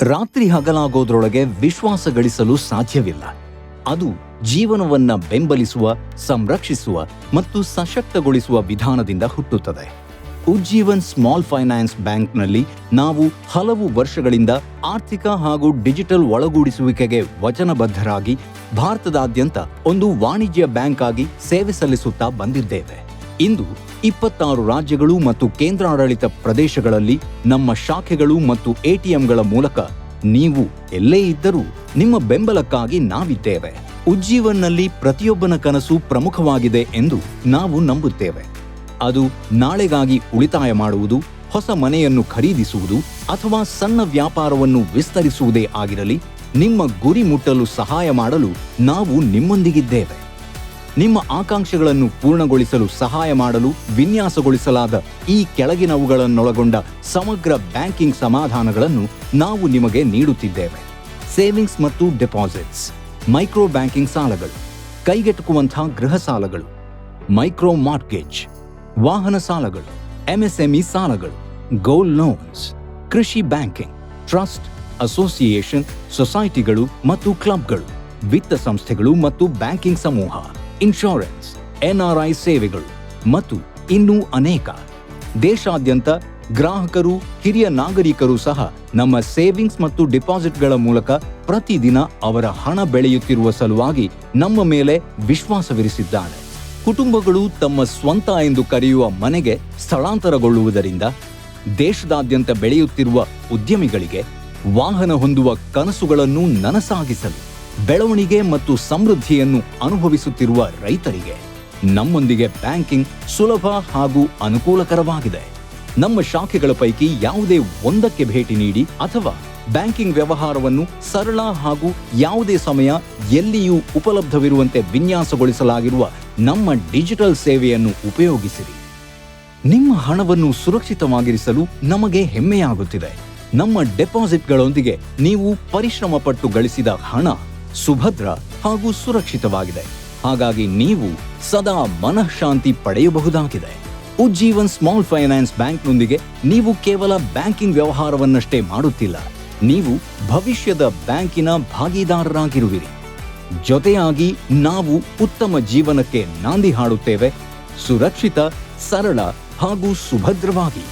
ರಾತ್ರಿ ಹಗಲಾಗೋದ್ರೊಳಗೆ ವಿಶ್ವಾಸ ಗಳಿಸಲು ಸಾಧ್ಯವಿಲ್ಲ. ಅದು ಜೀವನವನ್ನ ಬೆಂಬಲಿಸುವ, ಸಂರಕ್ಷಿಸುವ ಮತ್ತು ಸಶಕ್ತಗೊಳಿಸುವ ವಿಧಾನದಿಂದ ಹುಟ್ಟುತ್ತದೆ. ಉಜ್ಜೀವನ್ ಸ್ಮಾಲ್ ಫೈನಾನ್ಸ್ ಬ್ಯಾಂಕ್ನಲ್ಲಿ ನಾವು ಹಲವು ವರ್ಷಗಳಿಂದ ಆರ್ಥಿಕ ಹಾಗೂ ಡಿಜಿಟಲ್ ಒಳಗೂಡಿಸುವಿಕೆಗೆ ವಚನಬದ್ಧರಾಗಿ ಭಾರತದಾದ್ಯಂತ ಒಂದು ವಾಣಿಜ್ಯ ಬ್ಯಾಂಕ್ ಆಗಿ ಸೇವೆ ಸಲ್ಲಿಸುತ್ತಾ ಬಂದಿದ್ದೇವೆ. ಇಂದು 26 ರಾಜ್ಯಗಳು ಮತ್ತು ಕೇಂದ್ರಾಡಳಿತ ಪ್ರದೇಶಗಳಲ್ಲಿ ನಮ್ಮ ಶಾಖೆಗಳು ಮತ್ತು ಎಟಿಎಂಗಳ ಮೂಲಕ ನೀವು ಎಲ್ಲೇ ಇದ್ದರೂ ನಿಮ್ಮ ಬೆಂಬಲಕ್ಕಾಗಿ ನಾವಿದ್ದೇವೆ. ಉಜ್ಜೀವನ್ನಲ್ಲಿ ಪ್ರತಿಯೊಬ್ಬನ ಕನಸು ಪ್ರಮುಖವಾಗಿದೆ ಎಂದು ನಾವು ನಂಬುತ್ತೇವೆ. ಅದು ನಾಳೆಗಾಗಿ ಉಳಿತಾಯ ಮಾಡುವುದು, ಹೊಸ ಮನೆಯನ್ನು ಖರೀದಿಸುವುದು ಅಥವಾ ಸಣ್ಣ ವ್ಯಾಪಾರವನ್ನು ವಿಸ್ತರಿಸುವುದೇ ಆಗಿರಲಿ, ನಿಮ್ಮ ಗುರಿ ಮುಟ್ಟಲು ಸಹಾಯ ಮಾಡಲು ನಾವು ನಿಮ್ಮೊಂದಿಗಿದ್ದೇವೆ. ನಿಮ್ಮ ಆಕಾಂಕ್ಷೆಗಳನ್ನು ಪೂರ್ಣಗೊಳಿಸಲು ಸಹಾಯ ಮಾಡಲು ವಿನ್ಯಾಸಗೊಳಿಸಲಾದ ಈ ಕೆಳಗಿನವುಗಳನ್ನೊಳಗೊಂಡ ಸಮಗ್ರ ಬ್ಯಾಂಕಿಂಗ್ ಸಮಾಧಾನಗಳನ್ನು ನಾವು ನಿಮಗೆ ನೀಡುತ್ತಿದ್ದೇವೆ. ಸೇವಿಂಗ್ಸ್ ಮತ್ತು ಡೆಪಾಸಿಟ್ಸ್, ಮೈಕ್ರೋ ಬ್ಯಾಂಕಿಂಗ್ ಸಾಲಗಳು, ಕೈಗೆಟುಕುವಂತಹ ಗೃಹ ಸಾಲಗಳು, ಮೈಕ್ರೋ ಮಾರ್ಟ್ಗೇಜ್, ವಾಹನ ಸಾಲಗಳು, ಎಂಎಸ್ಎಂಇ ಸಾಲಗಳು, ಗೋಲ್ಡ್ ಲೋನ್ಸ್, ಕೃಷಿ ಬ್ಯಾಂಕಿಂಗ್, ಟ್ರಸ್ಟ್, ಅಸೋಸಿಯೇಷನ್, ಸೊಸೈಟಿಗಳು ಮತ್ತು ಕ್ಲಬ್ಗಳು, ವಿತ್ತ ಸಂಸ್ಥೆಗಳು ಮತ್ತು ಬ್ಯಾಂಕಿಂಗ್ ಸಮೂಹ, ಇನ್ಶೂರೆನ್ಸ್, ಎನ್ಆರ್ಐ ಸೇವೆಗಳು ಮತ್ತು ಇನ್ನೂ ಅನೇಕ. ದೇಶಾದ್ಯಂತ ಗ್ರಾಹಕರು, ಹಿರಿಯ ನಾಗರಿಕರು ಸಹ ನಮ್ಮ ಸೇವಿಂಗ್ಸ್ ಮತ್ತು ಡಿಪಾಸಿಟ್ಗಳ ಮೂಲಕ ಪ್ರತಿದಿನ ಅವರ ಹಣ ಬೆಳೆಯುತ್ತಿರುವ ಸಲುವಾಗಿ ನಮ್ಮ ಮೇಲೆ ವಿಶ್ವಾಸವಿರಿಸಿದ್ದಾರೆ. ಕುಟುಂಬಗಳು ತಮ್ಮ ಸ್ವಂತ ಎಂದು ಕರೆಯುವ ಮನೆಗೆ ಸ್ಥಳಾಂತರಗೊಳ್ಳುವುದರಿಂದ, ದೇಶದಾದ್ಯಂತ ಬೆಳೆಯುತ್ತಿರುವ ಉದ್ಯಮಿಗಳಿಗೆ ವಾಹನ ಹೊಂದುವ ಕನಸುಗಳನ್ನು ನನಸಾಗಿಸಲು, ಬೆಳವಣಿಗೆ ಮತ್ತು ಸಮೃದ್ಧಿಯನ್ನು ಅನುಭವಿಸುತ್ತಿರುವ ರೈತರಿಗೆ ನಮ್ಮೊಂದಿಗೆ ಬ್ಯಾಂಕಿಂಗ್ ಸುಲಭ ಹಾಗೂ ಅನುಕೂಲಕರವಾಗಿದೆ. ನಮ್ಮ ಶಾಖೆಗಳ ಪೈಕಿ ಯಾವುದೇ ಒಂದಕ್ಕೆ ಭೇಟಿ ನೀಡಿ ಅಥವಾ ಬ್ಯಾಂಕಿಂಗ್ ವ್ಯವಹಾರವನ್ನು ಸರಳ ಹಾಗೂ ಯಾವುದೇ ಸಮಯ ಎಲ್ಲಿಯೂ ಉಪಲಬ್ಧವಿರುವಂತೆ ವಿನ್ಯಾಸಗೊಳಿಸಲಾಗಿರುವ ನಮ್ಮ ಡಿಜಿಟಲ್ ಸೇವೆಯನ್ನು ಉಪಯೋಗಿಸಿರಿ. ನಿಮ್ಮ ಹಣವನ್ನು ಸುರಕ್ಷಿತವಾಗಿರಿಸಲು ನಮಗೆ ಹೆಮ್ಮೆಯಾಗುತ್ತಿದೆ. ನಮ್ಮ ಡೆಪಾಸಿಟ್ಗಳೊಂದಿಗೆ ನೀವು ಪರಿಶ್ರಮ ಪಟ್ಟು ಗಳಿಸಿದ ಹಣ ಸುಭದ್ರ ಹಾಗೂ ಸುರಕ್ಷಿತವಾಗಿದೆ. ಹಾಗಾಗಿ ನೀವು ಸದಾ ಮನಃಶಾಂತಿ ಪಡೆಯಬಹುದಾಗಿದೆ. ಉಜ್ಜೀವನ್ ಸ್ಮಾಲ್ ಫೈನಾನ್ಸ್ ಬ್ಯಾಂಕ್ನೊಂದಿಗೆ ನೀವು ಕೇವಲ ಬ್ಯಾಂಕಿಂಗ್ ವ್ಯವಹಾರವನ್ನಷ್ಟೇ ಮಾಡುತ್ತಿಲ್ಲ, ನೀವು ಭವಿಷ್ಯದ ಬ್ಯಾಂಕಿನ ಭಾಗಿದಾರರಾಗಿರುವಿರಿ. ಜೊತೆಯಾಗಿ ನಾವು ಉತ್ತಮ ಜೀವನಕ್ಕೆ ನಾಂದಿ ಹಾಡುತ್ತೇವೆ, ಸುರಕ್ಷಿತ, ಸರಳ ಹಾಗೂ ಸುಭದ್ರವಾಗಿ.